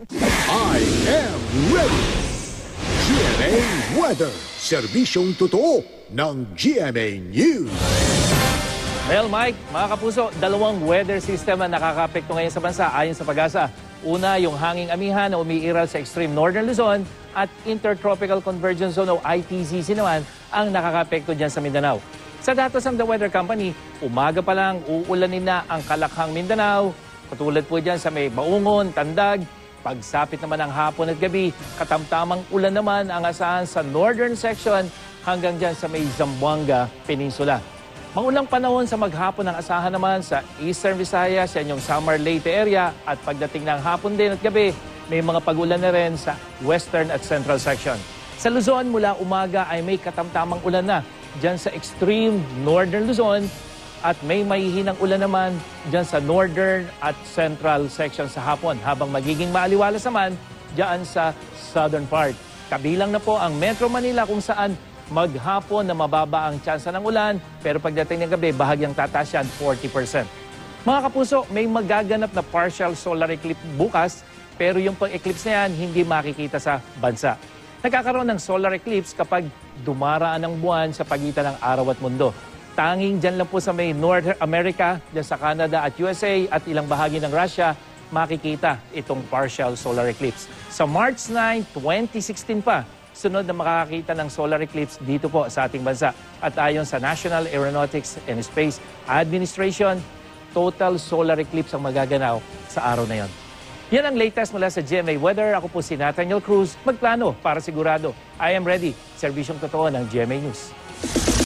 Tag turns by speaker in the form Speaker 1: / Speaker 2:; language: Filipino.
Speaker 1: I am ready! GMA Weather, serbisyong totoo ng GMA News.
Speaker 2: Well, Mike, mga kapuso, dalawang weather system ang nakakapekto ngayon sa bansa ayon sa Pag-asa. Una, yung hanging amihan na umiiral sa extreme northern Luzon at Intertropical Convergence Zone o ITCZ naman ang nakakapekto dyan sa Mindanao. Sa datos ng The Weather Company, umaga pa lang uulanin na ang Kalakhang Mindanao. Katulad po dyan sa may Baungon, Tandag. Pagsapit naman ng hapon at gabi, katamtamang ulan naman ang asahan sa northern section hanggang dyan sa may Zamboanga Peninsula. Maulang panahon sa maghapon ng asahan naman sa Eastern Visayas, yan yung Samar Leyte area at pagdating ng hapon din at gabi, may mga pag-ulan na rin sa Western at Central section. Sa Luzon, mula umaga ay may katamtamang ulan na dyan sa extreme northern Luzon at may mahihinang ulan naman dyan sa northern at central section sa hapon habang magiging maaliwalas naman dyan sa southern part. Kabilang na po ang Metro Manila kung saan maghapon na mababa ang tsansa ng ulan pero pagdating ng gabi bahagyang tataas yan 40%. Mga kapuso, may magaganap na partial solar eclipse bukas pero yung pag-eclipse na yan hindi makikita sa bansa. Nagkakaroon ng solar eclipse kapag dumaraan ang buwan sa pagitan ng araw at mundo. Tanging dyan lang po sa may North America, dyan sa Canada at USA at ilang bahagi ng Russia, makikita itong partial solar eclipse. Sa March 9, 2016 pa, sunod na makakakita ng solar eclipse dito po sa ating bansa. At ayon sa National Aeronautics and Space Administration, total solar eclipse ang magaganaw sa araw na yon. Yan ang latest mula sa GMA Weather. Ako po si Nathaniel Cruz. Magplano para sigurado. I am ready. Serbisyong totoo ng GMA News.